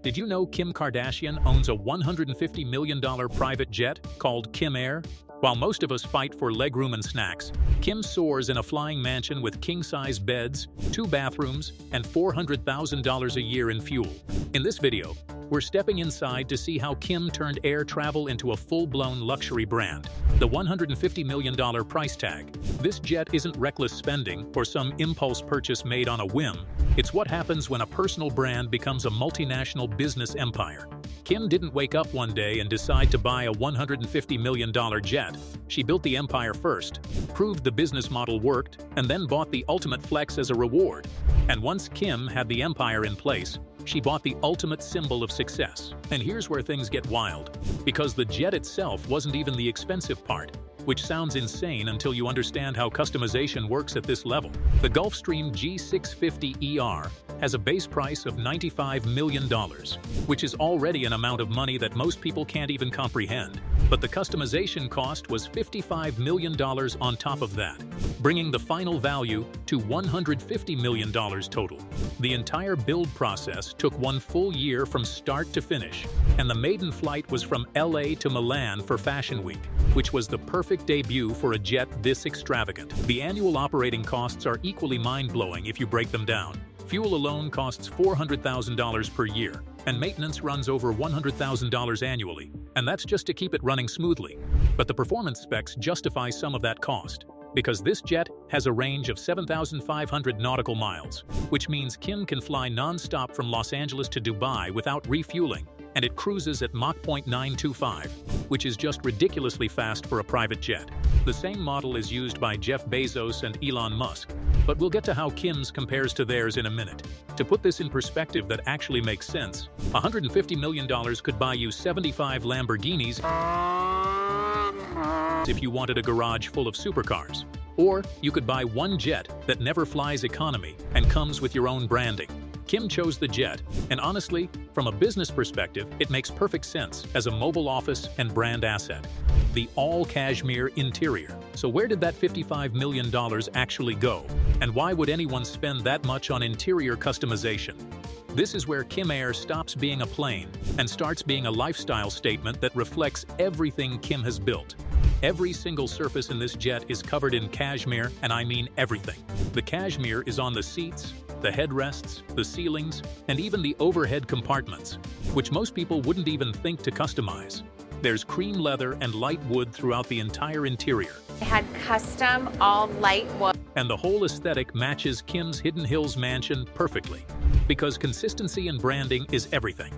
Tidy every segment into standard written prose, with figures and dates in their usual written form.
Did you know Kim Kardashian owns a $150 million private jet called Kim Air? While most of us fight for legroom and snacks, Kim soars in a flying mansion with king-size beds, 2 bathrooms, and $400,000 a year in fuel. In this video, we're stepping inside to see how Kim turned air travel into a full-blown luxury brand. The $150 million price tag. This jet isn't reckless spending or some impulse purchase made on a whim. It's what happens when a personal brand becomes a multinational business empire. Kim didn't wake up one day and decide to buy a $150 million jet. She built the empire first, proved the business model worked, and then bought the ultimate flex as a reward. And once Kim had the empire in place, she bought the ultimate symbol of success. And here's where things get wild. Because the jet itself wasn't even the expensive part, which sounds insane until you understand how customization works at this level. The Gulfstream G650ER has a base price of $95 million, which is already an amount of money that most people can't even comprehend. But the customization cost was $55 million on top of that, bringing the final value to $150 million total. The entire build process took 1 full year from start to finish, and the maiden flight was from LA to Milan for Fashion Week, which was the perfect debut for a jet this extravagant. The annual operating costs are equally mind-blowing if you break them down. Fuel alone costs $400,000 per year, and maintenance runs over $100,000 annually, and that's just to keep it running smoothly. But the performance specs justify some of that cost, because this jet has a range of 7,500 nautical miles, which means Kim can fly non-stop from Los Angeles to Dubai without refueling, and it cruises at Mach 0.925, which is just ridiculously fast for a private jet. The same model is used by Jeff Bezos and Elon Musk, but we'll get to how Kim's compares to theirs in a minute. To put this in perspective that actually makes sense, $150 million could buy you 75 Lamborghinis if you wanted a garage full of supercars. Or you could buy one jet that never flies economy and comes with your own branding. Kim chose the jet, and honestly, from a business perspective, it makes perfect sense as a mobile office and brand asset. The all-cashmere interior. So where did that $55 million actually go? And why would anyone spend that much on interior customization? This is where Kim Air stops being a plane and starts being a lifestyle statement that reflects everything Kim has built. Every single surface in this jet is covered in cashmere, and I mean everything. The cashmere is on the seats, the headrests, the ceilings, and even the overhead compartments, which most people wouldn't even think to customize. There's cream leather and light wood throughout the entire interior. It had custom, all light wood. And the whole aesthetic matches Kim's Hidden Hills mansion perfectly, because consistency and branding is everything.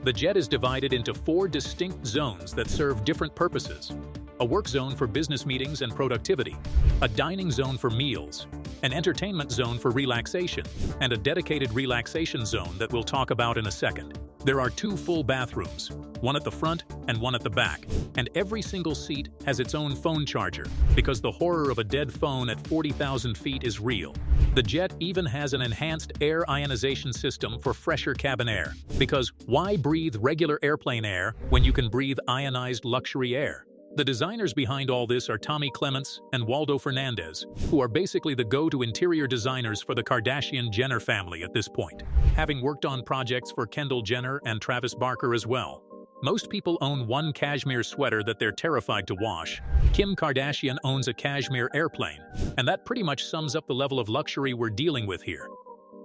The jet is divided into 4 distinct zones that serve different purposes. A work zone for business meetings and productivity, a dining zone for meals, an entertainment zone for relaxation, and a dedicated relaxation zone that we'll talk about in a second. There are 2 full bathrooms, one at the front and one at the back, and every single seat has its own phone charger, because the horror of a dead phone at 40,000 feet is real. The jet even has an enhanced air ionization system for fresher cabin air, because why breathe regular airplane air when you can breathe ionized luxury air? The designers behind all this are Tommy Clements and Waldo Fernandez, who are basically the go-to interior designers for the Kardashian-Jenner family at this point, having worked on projects for Kendall Jenner and Travis Barker as well. Most people own one cashmere sweater that they're terrified to wash. Kim Kardashian owns a cashmere airplane, and that pretty much sums up the level of luxury we're dealing with here.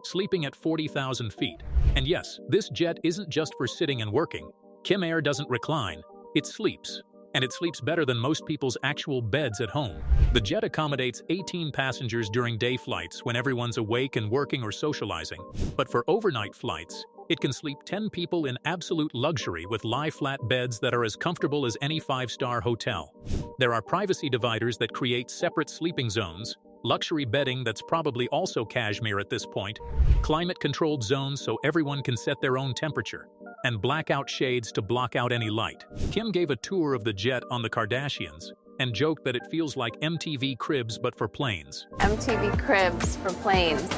Sleeping at 40,000 feet. And yes, this jet isn't just for sitting and working. Kim Air doesn't recline, it sleeps. And it sleeps better than most people's actual beds at home. The jet accommodates 18 passengers during day flights when everyone's awake and working or socializing. But for overnight flights, it can sleep 10 people in absolute luxury with lie-flat beds that are as comfortable as any 5-star hotel. There are privacy dividers that create separate sleeping zones, luxury bedding that's probably also cashmere at this point, climate-controlled zones so everyone can set their own temperature, and blackout shades to block out any light. Kim gave a tour of the jet on the Kardashians and joked that it feels like MTV Cribs but for planes. MTV Cribs for planes.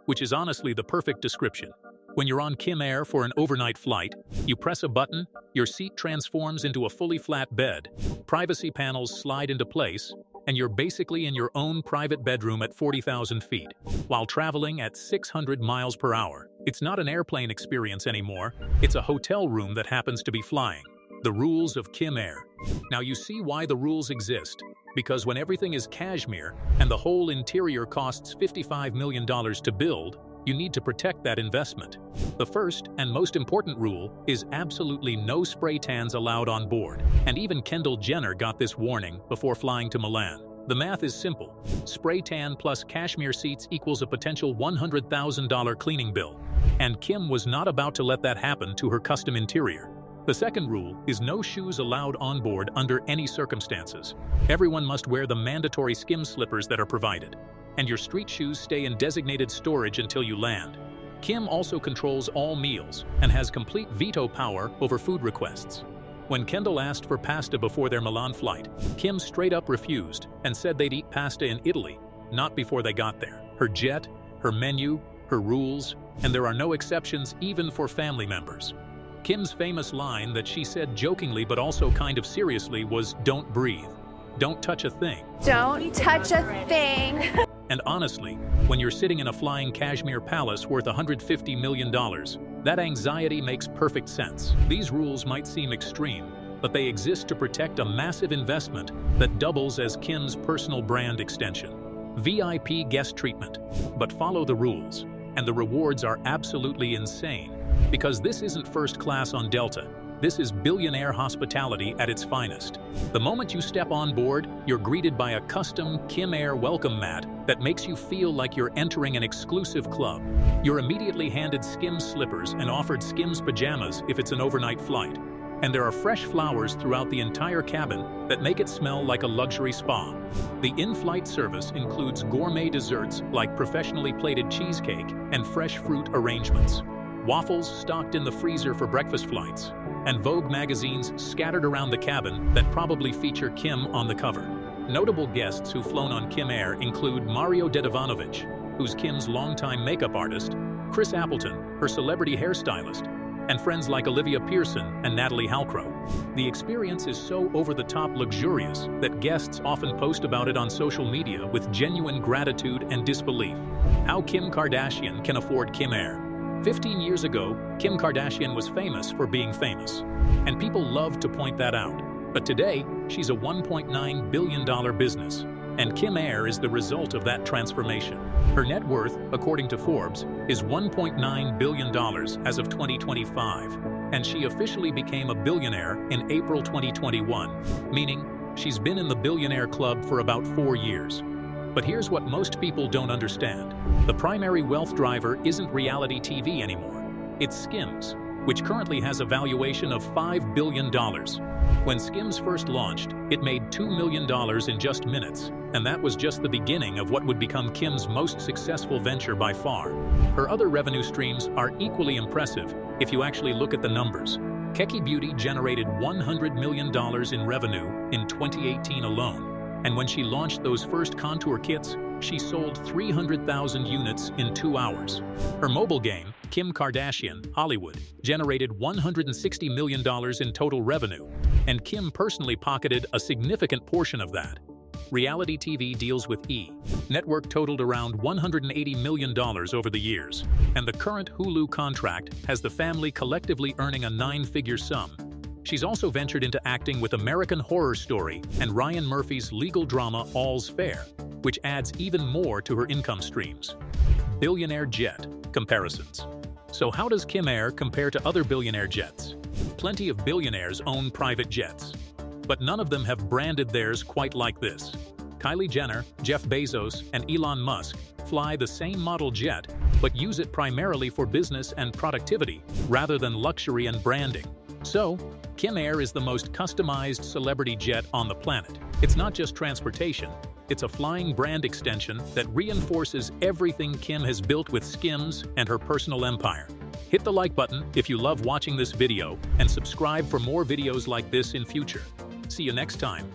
Which is honestly the perfect description. When you're on Kim Air for an overnight flight, you press a button, your seat transforms into a fully flat bed, privacy panels slide into place, and you're basically in your own private bedroom at 40,000 feet, while traveling at 600 miles per hour. It's not an airplane experience anymore, it's a hotel room that happens to be flying. The rules of Kim Air. Now you see why the rules exist. Because when everything is cashmere and the whole interior costs $55 million to build, you need to protect that investment. The first and most important rule is absolutely no spray tans allowed on board. And even Kendall Jenner got this warning before flying to Milan. The math is simple. Spray tan plus cashmere seats equals a potential $100,000 cleaning bill. And Kim was not about to let that happen to her custom interior. The second rule is no shoes allowed on board under any circumstances. Everyone must wear the mandatory skim slippers that are provided. And your street shoes stay in designated storage until you land. Kim also controls all meals and has complete veto power over food requests. When Kendall asked for pasta before their Milan flight, Kim straight up refused and said they'd eat pasta in Italy, not before they got there. Her jet, her menu, her rules, and there are no exceptions even for family members. Kim's famous line that she said jokingly but also kind of seriously was, "Don't breathe. Don't touch a thing." Don't touch a thing. And honestly, when you're sitting in a flying cashmere palace worth $150 million, that anxiety makes perfect sense. These rules might seem extreme, but they exist to protect a massive investment that doubles as Kim's personal brand extension. VIP guest treatment. But follow the rules, and the rewards are absolutely insane. Because this isn't first class on Delta. This is billionaire hospitality at its finest. The moment you step on board, you're greeted by a custom Kim Air welcome mat that makes you feel like you're entering an exclusive club. You're immediately handed Skims slippers and offered Skims pajamas if it's an overnight flight. And there are fresh flowers throughout the entire cabin that make it smell like a luxury spa. The in-flight service includes gourmet desserts like professionally plated cheesecake and fresh fruit arrangements. Waffles stocked in the freezer for breakfast flights, and Vogue magazines scattered around the cabin that probably feature Kim on the cover. Notable guests who've flown on Kim Air include Mario Dedivanovic, who's Kim's longtime makeup artist, Chris Appleton, her celebrity hairstylist, and friends like Olivia Pearson and Natalie Halcrow. The experience is so over-the-top luxurious that guests often post about it on social media with genuine gratitude and disbelief. How Kim Kardashian can afford Kim Air. 15 years ago, Kim Kardashian was famous for being famous, and people love to point that out. But today, she's a $1.9 billion business, and Kim Air is the result of that transformation. Her net worth, according to Forbes, is $1.9 billion as of 2025, and she officially became a billionaire in April 2021, meaning she's been in the billionaire club for about 4 years. But here's what most people don't understand. The primary wealth driver isn't reality TV anymore. It's Skims, which currently has a valuation of $5 billion. When Skims first launched, it made $2 million in just minutes, and that was just the beginning of what would become Kim's most successful venture by far. Her other revenue streams are equally impressive if you actually look at the numbers. Keki Beauty generated $100 million in revenue in 2018 alone. And when she launched those first contour kits, she sold 300,000 units in 2 hours. Her mobile game, Kim Kardashian, Hollywood, generated $160 million in total revenue, and Kim personally pocketed a significant portion of that. Reality TV deals with E! Network totaled around $180 million over the years, and the current Hulu contract has the family collectively earning a 9-figure sum. She's also ventured into acting with American Horror Story and Ryan Murphy's legal drama All's Fair, which adds even more to her income streams. Billionaire jet comparisons. So how does Kim Air compare to other billionaire jets? Plenty of billionaires own private jets, but none of them have branded theirs quite like this. Kylie Jenner, Jeff Bezos, and Elon Musk fly the same model jet, but use it primarily for business and productivity rather than luxury and branding. So, Kim Air is the most customized celebrity jet on the planet. It's not just transportation, it's a flying brand extension that reinforces everything Kim has built with Skims and her personal empire. Hit the like button if you love watching this video and subscribe for more videos like this in future. See you next time.